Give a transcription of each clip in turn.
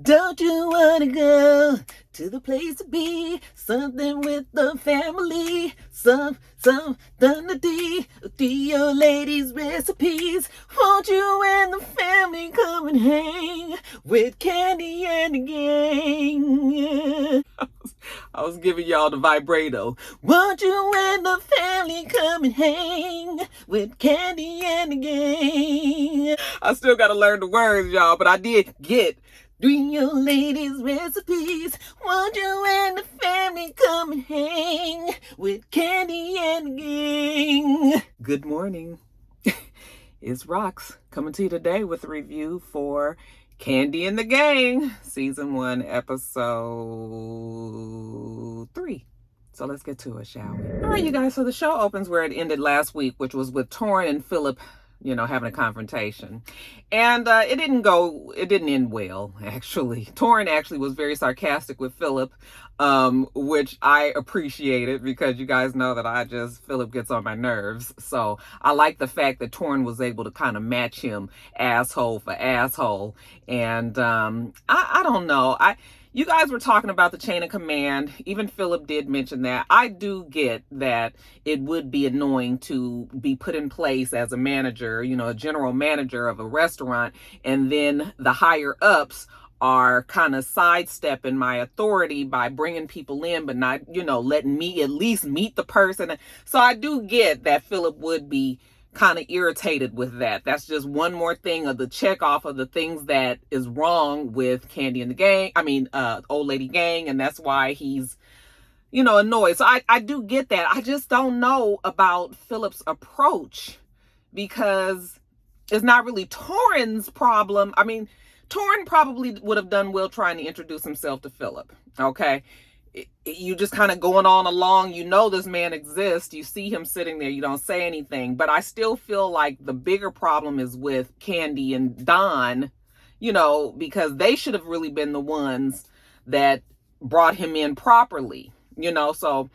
Don't you wanna go to the place to be? Something with the family. Something to your ladies' recipes. Won't you and the family come and hang with Kandi and the Gang? I was giving y'all the vibrato. Won't you and the family come and hang with Kandi and the Gang? I still gotta learn the words, y'all, but I did get doing your ladies' recipes. Won't you and the family come and hang with Kandi and the Gang? Good morning. It's Rox coming to you today with a review for Kandi and the Gang, Season 1, Episode 3. So let's get to it, shall we? All right, you guys, so the show opens where it ended last week, which was with Tauren and Philip, having a confrontation. And it didn't end well, actually. Tauren actually was very sarcastic with Philip, which I appreciated because you guys know that Philip gets on my nerves. So I like the fact that Tauren was able to kind of match him asshole for asshole. And I don't know. You guys were talking about the chain of command. Even Philip did mention that. I do get that it would be annoying to be put in place as a manager, a general manager of a restaurant, and then the higher ups are kind of sidestepping my authority by bringing people in, but not, letting me at least meet the person. So I do get that Philip would be kind of irritated with that. That's just one more thing of the check off of the things that is wrong with Kandi and the Gang. Old Lady Gang, and that's why he's, annoyed. So I do get that. I just don't know about Philip's approach because it's not really Tauren's problem. Tauren probably would have done well trying to introduce himself to Philip. Okay. You just kind of going on along, this man exists, you see him sitting there, you don't say anything. But I still feel like the bigger problem is with Kandi and Don, because they should have really been the ones that brought him in properly, so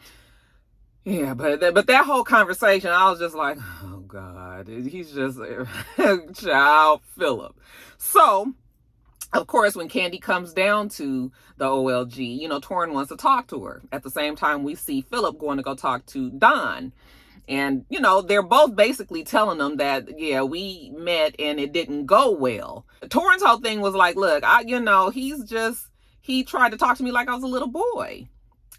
yeah. But that whole conversation, I was just like, oh God, he's just child Philip. So of course, when Kandi comes down to the OLG, Tauren wants to talk to her. At the same time, we see Philip going to go talk to Don. And, they're both basically telling them that, yeah, we met and it didn't go well. Tauren's whole thing was like, look, he tried to talk to me like I was a little boy.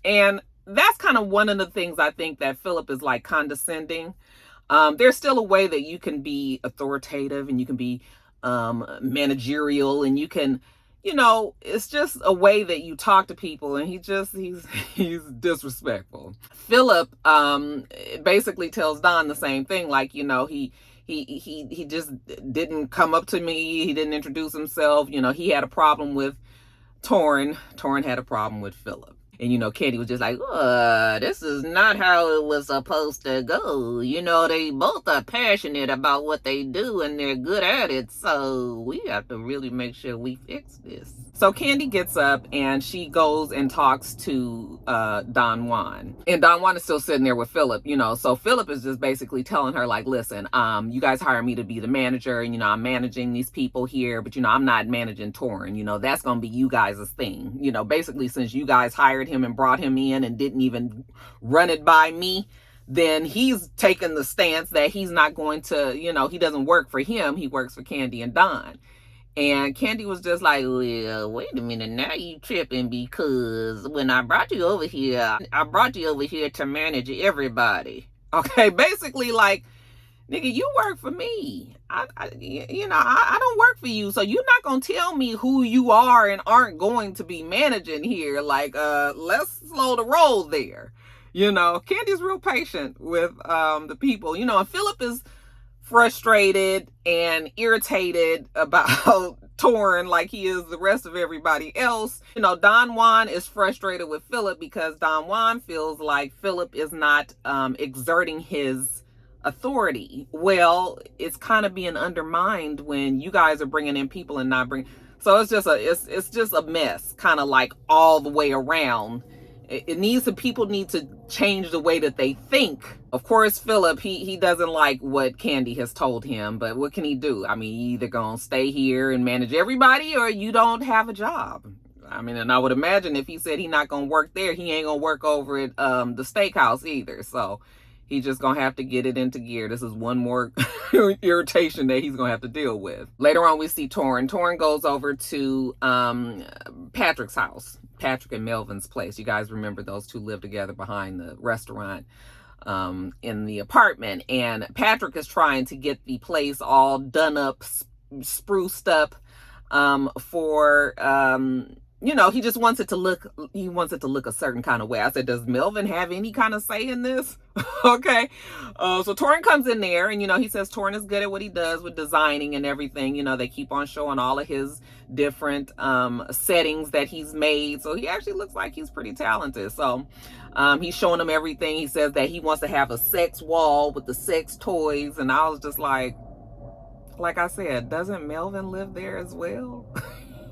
And that's kind of one of the things I think that Philip is like condescending. There's still a way that you can be authoritative and you can be managerial, and you can, it's just a way that you talk to people, and he's disrespectful. Philip basically tells Don the same thing, like, he just didn't come up to me, he didn't introduce himself, he had a problem with Tauren had a problem with Philip. And, Kandi was just like, this is not how it was supposed to go. They both are passionate about what they do and they're good at it. So we have to really make sure we fix this. So Kandi gets up and she goes and talks to Don Juan. And Don Juan is still sitting there with Philip, So Philip is just basically telling her, like, listen, you guys hired me to be the manager. And, I'm managing these people here. But, I'm not managing Tauren. That's going to be you guys' thing. Basically, since you guys hired him and brought him in and didn't even run it by me, then he's taken the stance that he's not going to, he doesn't work for him. He works for Kandi and Don. And Kandi was just like, well, wait a minute, now you tripping, because when I brought you over here, I brought you over here to manage everybody. Okay, basically like, nigga, you work for me. I don't work for you. So you're not going to tell me who you are and aren't going to be managing here. Like, let's slow the roll there. Kandi's real patient with the people, and Philip is frustrated and irritated about Tauren like he is the rest of everybody else. Don Juan is frustrated with Philip because Don Juan feels like Philip is not exerting his authority. Well, it's kind of being undermined when you guys are bringing in people and not bringing. So it's just a mess, kind of like all the way around. People need to change the way that they think. Of course, Philip, he doesn't like what Kandi has told him, but what can he do? I mean, you either gonna stay here and manage everybody, or you don't have a job. I mean, and I would imagine if he said he's not gonna work there, he ain't gonna work over at the steakhouse either. So he's just gonna have to get it into gear. This is one more irritation that he's gonna have to deal with. Later on, we see Tauren. Tauren goes over to Patrick's house. Patrick and Melvin's place. You guys remember those two lived together behind the restaurant in the apartment. And Patrick is trying to get the place all done up, spruced up for he just wants it to look a certain kind of way. I said, does Melvin have any kind of say in this? Okay. So Tauren comes in there and, he says Tauren is good at what he does with designing and everything. They keep on showing all of his different settings that he's made. So he actually looks like he's pretty talented. So he's showing them everything. He says that he wants to have a sex wall with the sex toys. And I was just like I said, doesn't Melvin live there as well?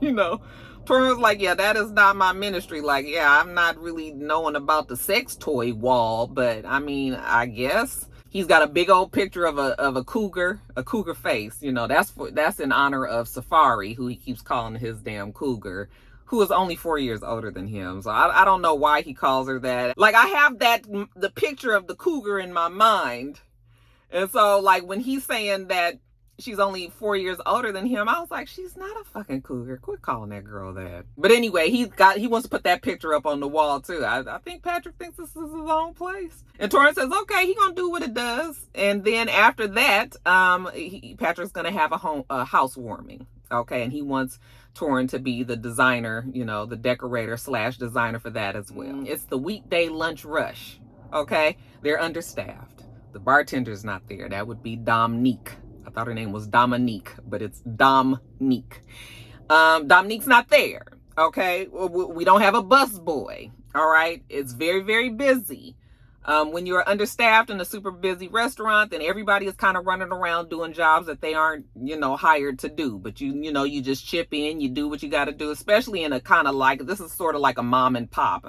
Tauren was like, yeah, that is not my ministry. Like, yeah, I'm not really knowing about the sex toy wall, but I mean, I guess he's got a big old picture of a cougar face. That's in honor of Safari, who he keeps calling his damn cougar, who is only 4 years older than him. So I don't know why he calls her that. Like, I have the picture of the cougar in my mind. And so, like, when he's saying that she's only 4 years older than him, I was like, she's not a fucking cougar. Quit calling that girl that. But anyway, he wants to put that picture up on the wall too. I think Patrick thinks this is his own place. And Tauren says, okay, he gonna do what it does. And then after that, Patrick's gonna have a housewarming. Okay, and he wants Tauren to be the designer, the decorator / designer for that as well. It's the weekday lunch rush. Okay, they're understaffed. The bartender's not there. That would be Dominique. I thought her name was Dominique, but it's Dominique. Dominique's not there, okay? We don't have a bus boy, all right? It's very, very busy. When you're understaffed in a super busy restaurant, then everybody is kind of running around doing jobs that they aren't, hired to do. But you just chip in, you do what you got to do, especially in a kind of like, this is sort of like a mom and pop,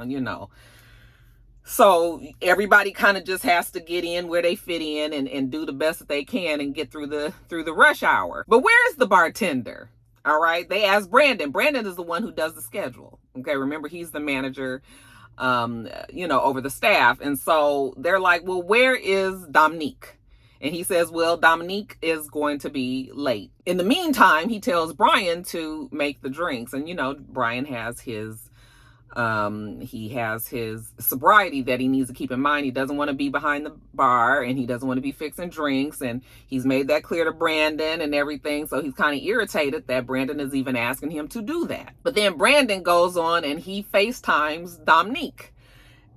So everybody kind of just has to get in where they fit in and do the best that they can and get through the rush hour. But where is the bartender? All right. They asked Brandon. Brandon is the one who does the schedule. Okay. Remember, he's the manager, over the staff. And so they're like, well, where is Dominique? And he says, well, Dominique is going to be late. In the meantime, he tells Brian to make the drinks. And, Brian has his sobriety that he needs to keep in mind. He doesn't want to be behind the bar and he doesn't want to be fixing drinks. And he's made that clear to Brandon and everything. So he's kind of irritated that Brandon is even asking him to do that. But then Brandon goes on and he FaceTimes Dominique.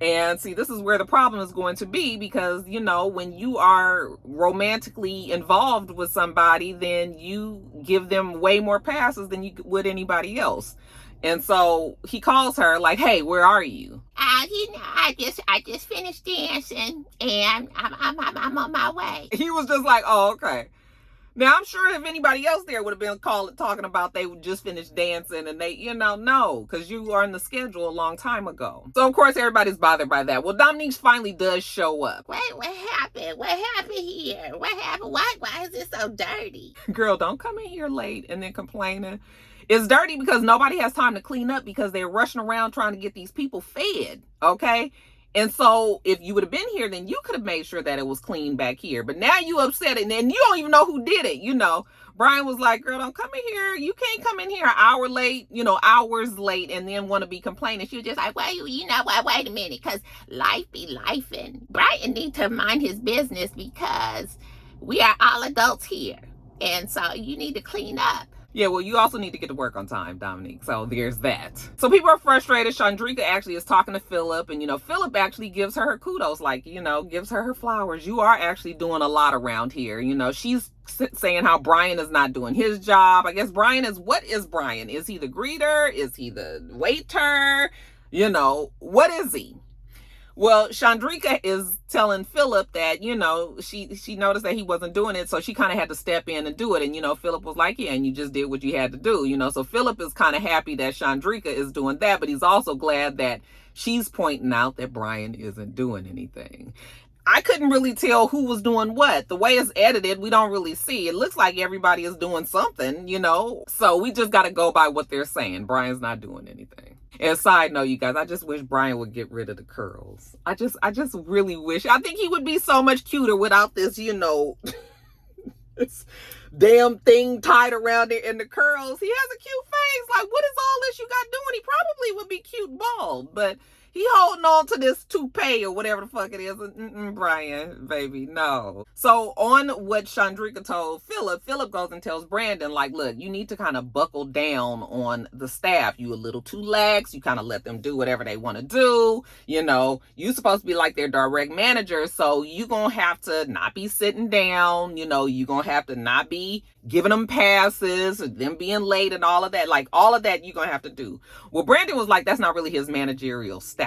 And see, this is where the problem is going to be because, when you are romantically involved with somebody, then you give them way more passes than you would anybody else. And so he calls her like, hey, where are you? I just finished dancing and I'm on my way. He was just like, oh, okay. Now, I'm sure if anybody else there would have been talking about they would just finish dancing and they, no, because you are in the schedule a long time ago. So, of course, everybody's bothered by that. Well, Dominique finally does show up. Wait, what happened? What happened here? What happened? Why is it so dirty? Girl, don't come in here late and then complaining. It's dirty because nobody has time to clean up because they're rushing around trying to get these people fed, okay? And so if you would have been here, then you could have made sure that it was clean back here. But now you upset it, and then you don't even know who did it, Brian was like, girl, don't come in here. You can't come in here an hour late, hours late, and then want to be complaining. She was just like, well, wait a minute, because life be lifing. Brian need to mind his business because we are all adults here. And so you need to clean up. Yeah, well, you also need to get to work on time, Dominique. So there's that. So people are frustrated. Chandrika actually is talking to Philip. And, Philip actually gives her kudos, like, gives her flowers. You are actually doing a lot around here. She's saying how Brian is not doing his job. I guess what is Brian? Is he the greeter? Is he the waiter? What is he? Well, Chandrika is telling Philip that, she noticed that he wasn't doing it, so she kind of had to step in and do it. And, Philip was like, yeah, and you just did what you had to do, So Philip is kind of happy that Chandrika is doing that, but he's also glad that she's pointing out that Brian isn't doing anything. I couldn't really tell who was doing what. The way it's edited, we don't really see. It looks like everybody is doing something, So we just got to go by what they're saying. Brian's not doing anything. And side note, you guys, I just wish Brian would get rid of the curls. I just really wish. I think he would be so much cuter without this, this damn thing tied around it and the curls. He has a cute face. Like, what is all this you got doing? He probably would be cute bald, but he holding on to this toupee or whatever the fuck it is. Brian, baby, no. So on what Chandrika told Philip goes and tells Brandon, like, look, you need to kind of buckle down on the staff. You a little too lax. You kind of let them do whatever they want to do. You supposed to be like their direct manager. So you gonna have to not be sitting down. You gonna have to not be giving them passes, them being late and all of that. Like, all of that you're gonna have to do. Well, Brandon was like, that's not really his managerial style,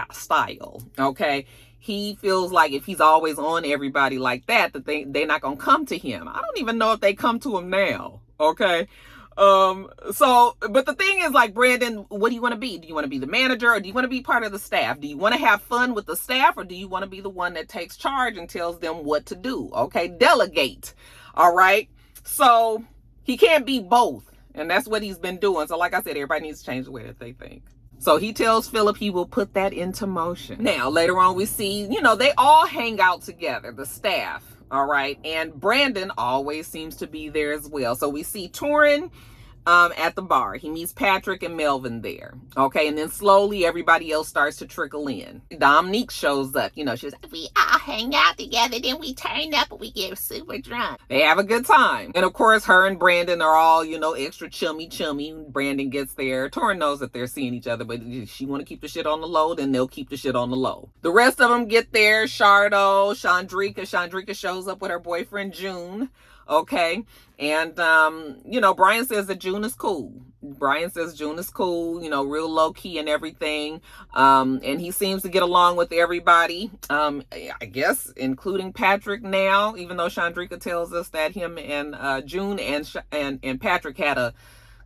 okay? He feels like if he's always on everybody like that they're not gonna come to him. I don't even know if they come to him now, okay? But the thing is, like, Brandon, what do you want to be? Do you want to be the manager, or do you want to be part of the staff? Do you want to have fun with the staff, or do you want to be the one that takes charge and tells them what to do? Okay, delegate. All right. So he can't be both. And that's what he's been doing. So like I said, everybody needs to change the way that they think. So he tells Philip he will put that into motion. Now, later on, we see, they all hang out together, the staff. All right. And Brandon always seems to be there as well. So we see Tauren at the bar. He meets Patrick and Melvin there. Okay, and then slowly everybody else starts to trickle in. Dominique shows up. She's like, we all hang out together, then we turn up and we get super drunk. They have a good time. And of course, her and Brandon are all, extra chummy. Brandon gets there. Tauren knows that they're seeing each other, but if she want to keep the shit on the low, then they'll keep the shit on the low. The rest of them get there. Shardo, Chandrika shows up with her boyfriend, June. Okay. And, Brian says that June is cool. Real low key and everything. And he seems to get along with everybody. I guess, including Patrick now, even though Chandrika tells us that him and, June and Patrick had a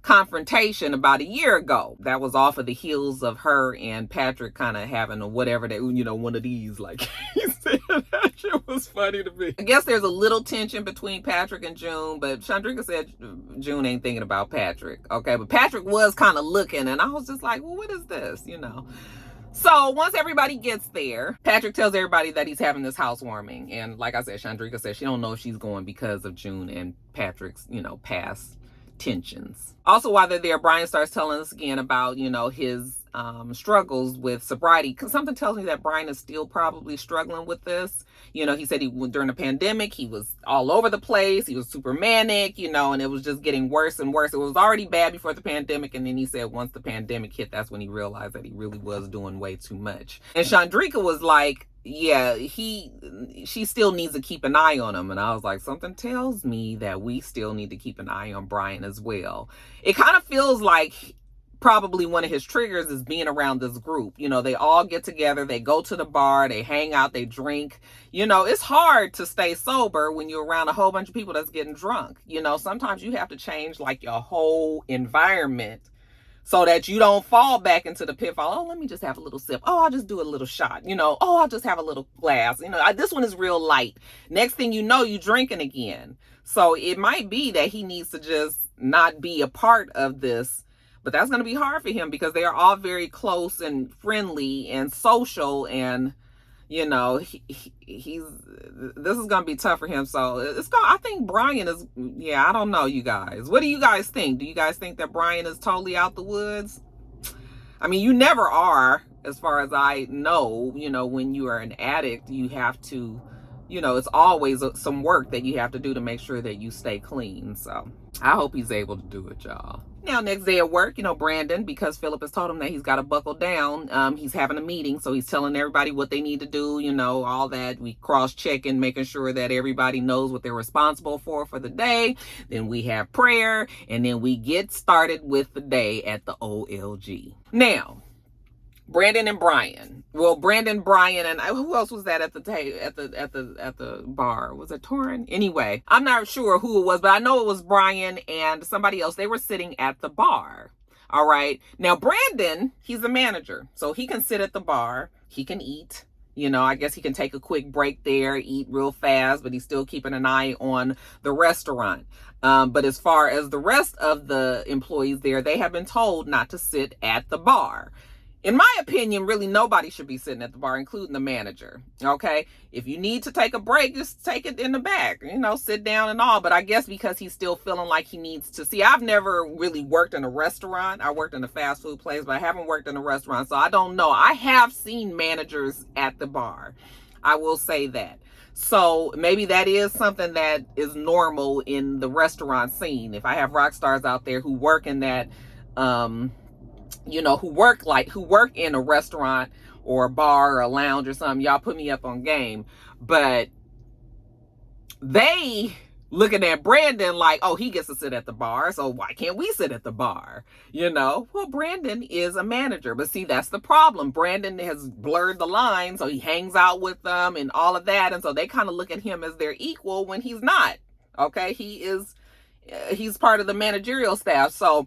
confrontation about a year ago. That was off of the heels of her and Patrick kind of having a whatever that, one of these, like he said. That shit was funny to me. I guess there's a little tension between Patrick and June, but Chandrika said June ain't thinking about Patrick. Okay, but Patrick was kind of looking, and I was just like, well, what is this? So once everybody gets there, Patrick tells everybody that he's having this housewarming. And like I said, Chandrika said she don't know if she's going because of June and Patrick's, past tensions. Also, while they're there, Brian starts telling us again about, his struggles with sobriety. Because something tells me that Brian is still probably struggling with this. He said during the pandemic, he was all over the place. He was super manic, and it was just getting worse and worse. It was already bad before the pandemic. And then he said once the pandemic hit, that's when he realized that he really was doing way too much. And Chandrika was like, yeah, she still needs to keep an eye on him. And I was like, something tells me that we still need to keep an eye on Brian as well. It kind of feels like probably one of his triggers is being around this group. They all get together, they go to the bar, they hang out, they drink. It's hard to stay sober when you're around a whole bunch of people that's getting drunk. Sometimes you have to change like your whole environment so that you don't fall back into the pitfall. Oh, let me just have a little sip. Oh, I'll just do a little shot. Oh, I'll just have a little glass. This one is real light. Next thing you know, you drinking again. So it might be that he needs to just not be a part of this. But that's going to be hard for him because they are all very close and friendly and social. And, he's this is going to be tough for him. So I think Brian is, I don't know, you guys. What do you guys think? Do you guys think that Brian is totally out the woods? I mean, you never are, as far as I know. When you are an addict, you have to, it's always some work that you have to do to make sure that you stay clean. So I hope he's able to do it, y'all. Now, next day at work, Brandon, because Philip has told him that he's got to buckle down, he's having a meeting. So he's telling everybody what they need to do, all that. We cross-checking, making sure that everybody knows what they're responsible for the day. Then we have prayer, and then we get started with the day at the OLG. Now, Brandon and Brian. Well, Brandon, Brian, and who else was that at the at the bar? Was it Tauren? Anyway, I'm not sure who it was, but I know it was Brian and somebody else. They were sitting at the bar. All right. Now, Brandon, he's the manager, so he can sit at the bar. He can eat. You know, I guess he can take a quick break there, eat real fast, but he's still keeping an eye on the restaurant. But as far as the rest of the employees there, they have been told not to sit at the bar. In my opinion, really nobody should be sitting at the bar, including the manager. Okay. If you need to take a break, just take it in the back, you know, sit down and all. But I guess because he's still feeling like he needs to see, I've never really worked in a restaurant. I worked in a fast food place, but I haven't worked in a restaurant. So I don't know. I have seen managers at the bar. I will say that. So maybe that is something that is normal in the restaurant scene. If I have rock stars out there who work in that, you know, who work in a restaurant or a bar or a lounge or something, y'all put me up on game. But they looking at Brandon like, oh, he gets to sit at the bar, so why can't we sit at the bar? You know, well, Brandon is a manager, but see, that's the problem. Brandon has blurred the line, so he hangs out with them and all of that, and so they kind of look at him as their equal when he's not. Okay, he's part of the managerial staff, so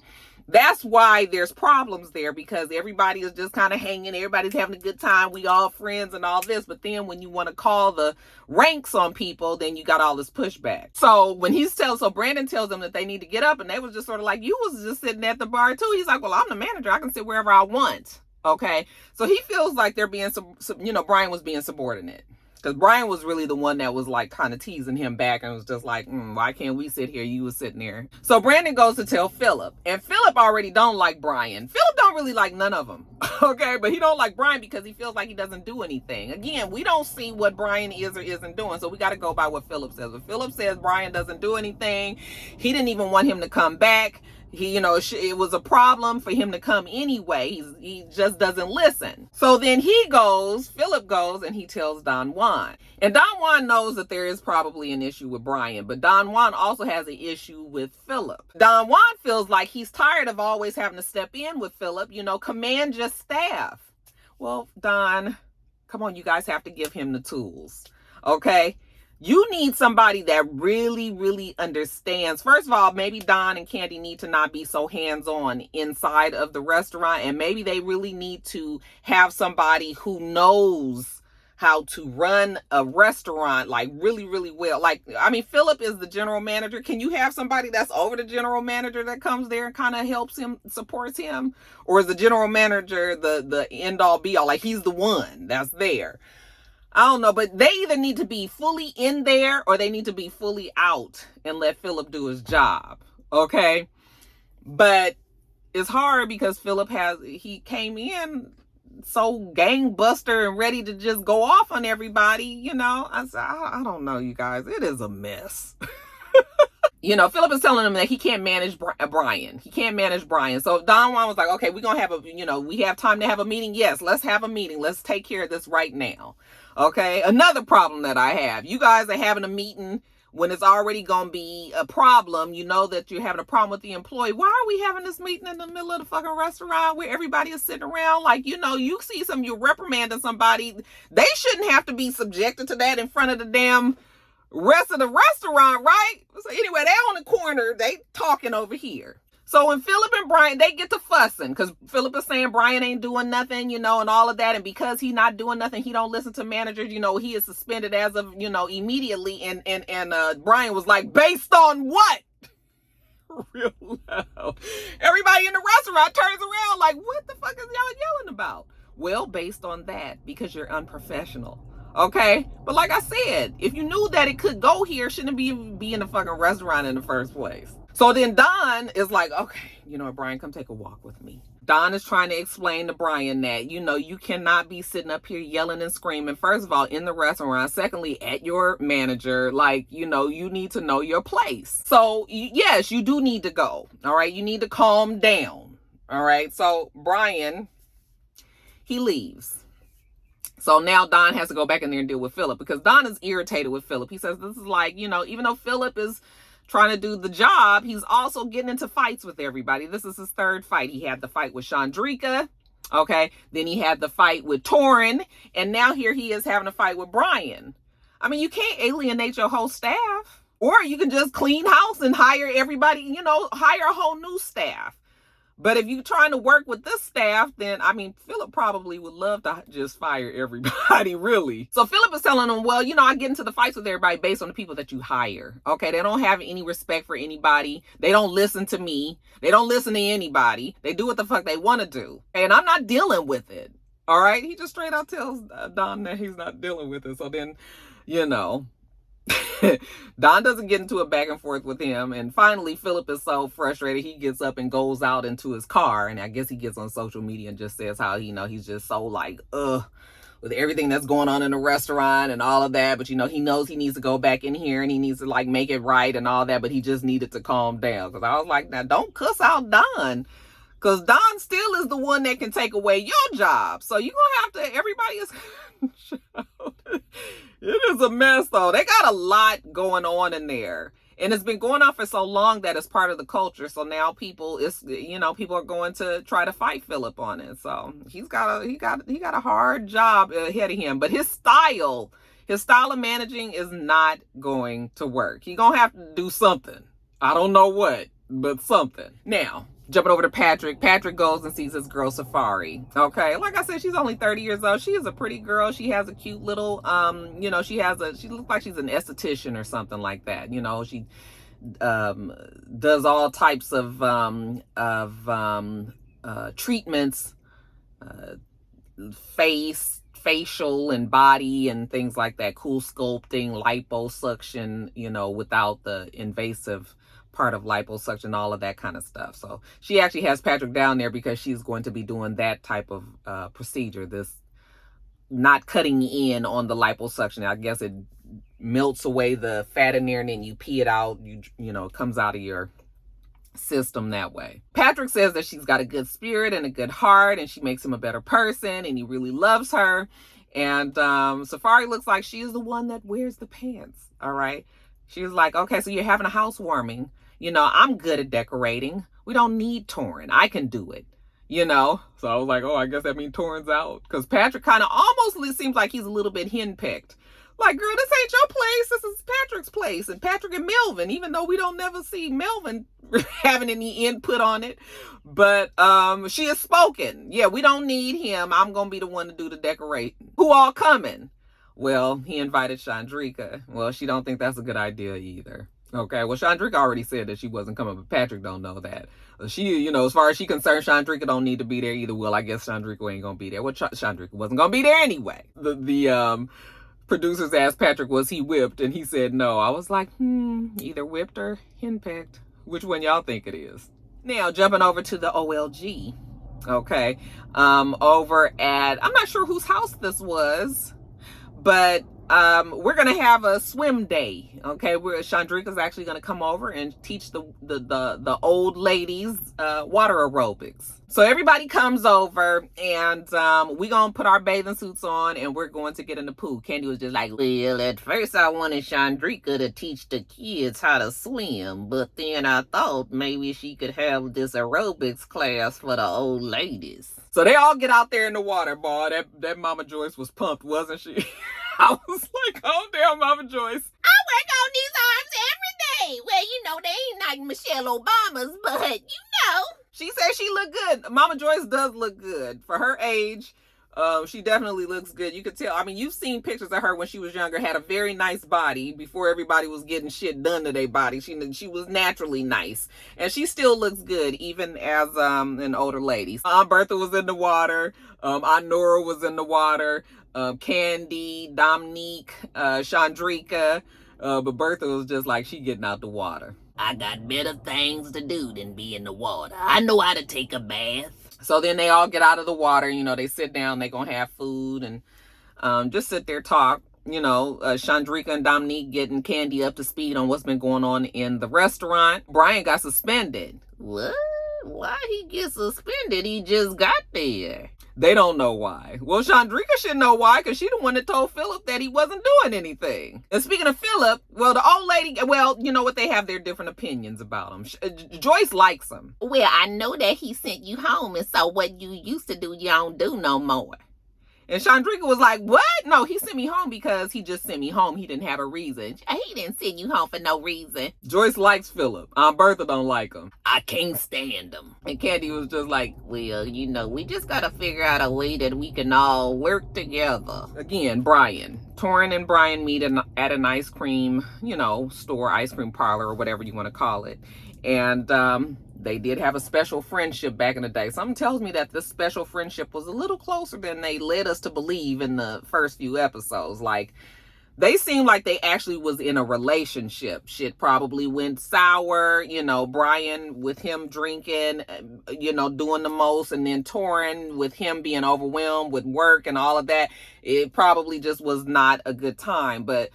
that's why there's problems there, because everybody is just kind of hanging. Everybody's having a good time. We all friends and all this. But then when you want to call the ranks on people, then you got all this pushback. So when so Brandon tells them that they need to get up, and they was just sort of like, you was just sitting at the bar too. He's like, well, I'm the manager. I can sit wherever I want. Okay. So he feels like they're being, you know, Brian was being subordinate. Because Brian was really the one that was like kind of teasing him back and was just like, why can't we sit here? You was sitting there. So Brandon goes to tell Philip. And Philip already don't like Brian. Philip don't really like none of them. Okay, but he don't like Brian because he feels like he doesn't do anything. Again, we don't see what Brian is or isn't doing. So we got to go by what Philip says. If Philip says Brian doesn't do anything, he didn't even want him to come back. He, you know, it was a problem for him to come anyway. He just doesn't listen. So then Philip goes and he tells Don Juan. And Don Juan knows that there is probably an issue with Brian, but Don Juan also has an issue with Philip. Don Juan feels like he's tired of always having to step in with Philip, you know, command your staff. Well, Don, come on, you guys have to give him the tools, okay? You need somebody that really, really understands. First of all, maybe Don and Kandi need to not be so hands-on inside of the restaurant. And maybe they really need to have somebody who knows how to run a restaurant like really, really well. Like, I mean, Philip is the general manager. Can you have somebody that's over the general manager that comes there and kind of helps him, supports him? Or is the general manager the end all be all? Like, he's the one that's there. I don't know, but they either need to be fully in there or they need to be fully out and let Philip do his job. Okay. But it's hard because he came in so gangbuster and ready to just go off on everybody. You know, I don't know, you guys, it is a mess. You know, Philip is telling him that he can't manage Brian. He can't manage Brian. So Don Juan was like, okay, we're going to have we have time to have a meeting. Yes, let's have a meeting. Let's take care of this right now. Okay. Another problem that I have, you guys are having a meeting when it's already going to be a problem. You know that you're having a problem with the employee. Why are we having this meeting in the middle of the fucking restaurant where everybody is sitting around? Like, you know, you see you're reprimanding somebody. They shouldn't have to be subjected to that in front of the damn rest of the restaurant, right? So anyway, they on the corner, they talking over here. So when Philip and Brian, they get to fussing because Philip is saying Brian ain't doing nothing, you know, and all of that. And because he not doing nothing, he don't listen to managers, you know, he is suspended as of, you know, immediately. And Brian was like, based on what? Real loud. Everybody in the restaurant turns around like, what the fuck is y'all yelling about? Well, based on that, because you're unprofessional. Okay, but like I said, if you knew that it could go here, shouldn't it be in the fucking restaurant in the first place? So then Don is like, okay, you know what, Brian, come take a walk with me. Don is trying to explain to Brian that, you know, you cannot be sitting up here yelling and screaming, first of all, in the restaurant. Secondly, at your manager, like, you know, you need to know your place. So yes, you do need to go. All right, you need to calm down. All right, so Brian, he leaves. So now Don has to go back in there and deal with Philip because Don is irritated with Philip. He says this is like, you know, even though Philip is trying to do the job, he's also getting into fights with everybody. This is his third fight. He had the fight with Chandrika. Okay, then he had the fight with Tauren, and now here he is having a fight with Brian. I mean, you can't alienate your whole staff. Or you can just clean house and hire everybody, hire a whole new staff. But if you're trying to work with this staff, then, I mean, Philip probably would love to just fire everybody, really. So Philip is telling them, well, I get into the fights with everybody based on the people that you hire. Okay, they don't have any respect for anybody. They don't listen to me. They don't listen to anybody. They do what the fuck they want to do. And I'm not dealing with it. All right? He just straight out tells Don that he's not dealing with it. So then, Don doesn't get into a back and forth with him, and finally Philip is so frustrated he gets up and goes out into his car, and I guess he gets on social media and just says how he's just so like with everything that's going on in the restaurant and all of that, but he knows he needs to go back in here and he needs to like make it right and all that, but he just needed to calm down. Because I was like, now don't cuss out Don, because Don still is the one that can take away your job. So you're gonna have to, everybody is it is a mess though. They got a lot going on in there. And it's been going on for so long that it's part of the culture. So now people are going to try to fight Philip on it. So he got a hard job ahead of him. But his style of managing is not going to work. He's gonna have to do something. I don't know what, but something. Now, jumping over to Patrick. Patrick goes and sees his girl Safari. Okay, like I said, she's only 30 years old. She is a pretty girl. She has a cute little, she looks like she's an esthetician or something like that. She does all types of treatments, facial and body and things like that. Cool sculpting, liposuction, without the invasive part of liposuction, all of that kind of stuff. So she actually has Patrick down there because she's going to be doing that type of procedure. This not cutting in on the liposuction. I guess it melts away the fat in there and then you pee it out. It comes out of your system that way. Patrick says that she's got a good spirit and a good heart and she makes him a better person and he really loves her. And Safari looks like she is the one that wears the pants. All right. She was like, okay, so you're having a housewarming. I'm good at decorating. We don't need Tauren. I can do it. So I was like, oh, I guess that means Tauren's out. Because Patrick kind of almost seems like he's a little bit henpecked. Like, girl, this ain't your place. This is Patrick's place. And Patrick and Melvin, even though we don't never see Melvin having any input on it. But she has spoken. Yeah, we don't need him. I'm going to be the one to do the decorating. Who all coming? Well, he invited Chandrika. Well, she don't think that's a good idea either. Okay, well, Chandrika already said that she wasn't coming, but Patrick don't know that. She, as far as she concerned, Chandrika don't need to be there either. Well, I guess Chandrika ain't gonna be there. Well, Chandrika wasn't gonna be there anyway. The producers asked Patrick, was he whipped? And he said no. I was like, either whipped or henpecked. Which one y'all think it is? Now, jumping over to the OLG. Okay, over at, I'm not sure whose house this was, but we're gonna have a swim day. Okay, where Chandrika's actually gonna come over and teach the old ladies water aerobics. So everybody comes over and we gonna put our bathing suits on and we're going to get in the pool. Kandi was just like, well, at first I wanted Chandrika to teach the kids how to swim, but then I thought maybe she could have this aerobics class for the old ladies. So they all get out there in the water, boy. That Mama Joyce was pumped, wasn't she? I was like, oh, damn, Mama Joyce. I work on these arms every day. Well, they ain't like Michelle Obama's, but She said she looked good. Mama Joyce does look good. For her age, she definitely looks good. You could tell. I mean, you've seen pictures of her when she was younger, had a very nice body before everybody was getting shit done to their body. She was naturally nice. And she still looks good, even as an older lady. Aunt Bertha was in the water. Aunt Nora was in the water. Kandi, Dominique, Chandrika, but Bertha was just like, she getting out the water. I got better things to do than be in the water. I know how to take a bath. So then they all get out of the water, they sit down, they gonna have food and just sit there, talk. Chandrika and Dominique getting Kandi up to speed on what's been going on in the restaurant. Brian got suspended. What? Why he get suspended? He just got there. They don't know why. Well, Chandrika should know why, because she the one that told Philip that he wasn't doing anything. And speaking of Philip, well, the old lady, well, you know what? They have their different opinions about him. Joyce likes him. Well, I know that he sent you home, and so what you used to do, you don't do no more. And Chandrika was like, what? No, he sent me home because he just sent me home. He didn't have a reason. He didn't send you home for no reason. Joyce likes Philip. Aunt Bertha don't like him. I can't stand him. And Kandi was just like, well, you know, we just gotta figure out a way that we can all work together. Again, Brian. Tauren and Brian meet at an ice cream, store, ice cream parlor, or whatever you want to call it. And they did have a special friendship back in the day. Something tells me that this special friendship was a little closer than they led us to believe in the first few episodes. Like, they seemed like they actually was in a relationship. Shit probably went sour, Brian with him drinking, doing the most, and then Tauren with him being overwhelmed with work and all of that. It probably just was not a good time. But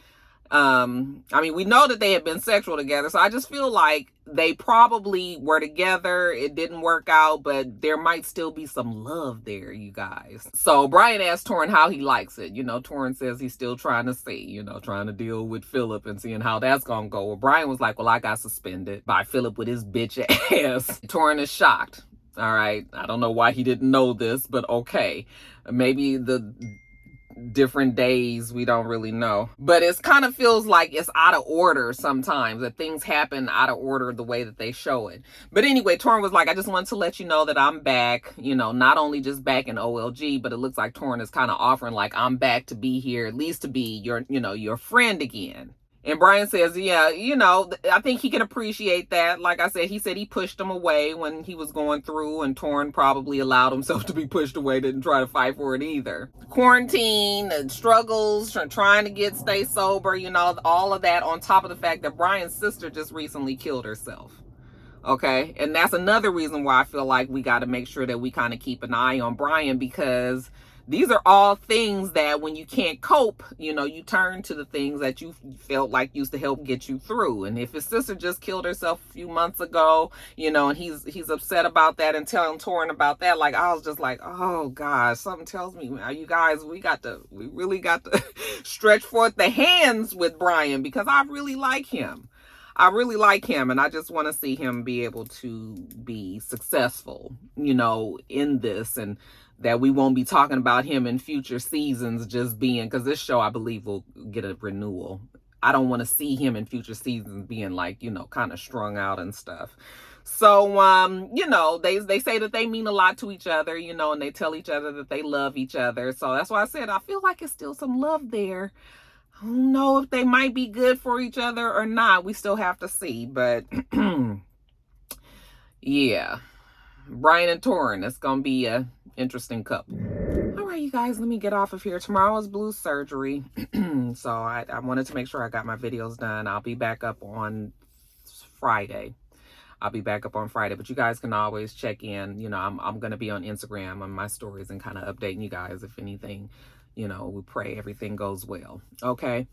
we know that they had been sexual together, so I just feel like they probably were together. It didn't work out, but there might still be some love there, you guys. So Brian asked Tauren how he likes it. Tauren says he's still trying to see, trying to deal with Philip and seeing how that's gonna go. Well, Brian was like, well, I got suspended by Philip with his bitch ass. Tauren is shocked. All right, I don't know why he didn't know this, but okay. Maybe the different days, we don't really know, but it kind of feels like it's out of order sometimes, that things happen out of order the way that they show it. But anyway, Tauren was like, I just wanted to let you know that I'm back, not only just back in OLG, but it looks like Tauren is kind of offering, like, I'm back to be here, at least to be your friend again. And Brian says, yeah, I think he can appreciate that. Like I said, he said he pushed him away when he was going through, and Tauren probably allowed himself to be pushed away, didn't try to fight for it either. Quarantine, struggles, trying to stay sober, all of that, on top of the fact that Brian's sister just recently killed herself. Okay, and that's another reason why I feel like we got to make sure that we kind of keep an eye on Brian, because these are all things that when you can't cope, you turn to the things that you felt like used to help get you through. And if his sister just killed herself a few months ago, and he's upset about that and telling Tauren about that, like, I was just like, oh gosh, something tells me, you guys, we really got to stretch forth the hands with Brian, because I really like him. And I just want to see him be able to be successful, in this, and that we won't be talking about him in future seasons just being, because this show, I believe, will get a renewal. I don't want to see him in future seasons being like, kind of strung out and stuff. So, they say that they mean a lot to each other, and they tell each other that they love each other. So that's why I said, I feel like it's still some love there. I don't know if they might be good for each other or not. We still have to see, but yeah. Brian and Tauren, it's going to be a interesting couple. All right, you guys, let me get off of here. Tomorrow is Blue's surgery. So I wanted to make sure I got my videos done. I'll be back up on Friday. But you guys can always check in. I'm going to be on Instagram on my stories and kind of updating you guys if anything. We pray everything goes well. Okay.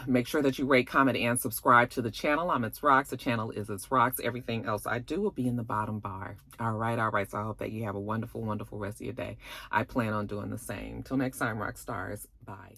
Make sure that you rate, comment, and subscribe to the channel. I'm itsrox. The channel is itsrox. Everything else I do will be in the bottom bar. All right. So I hope that you have a wonderful, wonderful rest of your day. I plan on doing the same. Till next time, rock stars. Bye.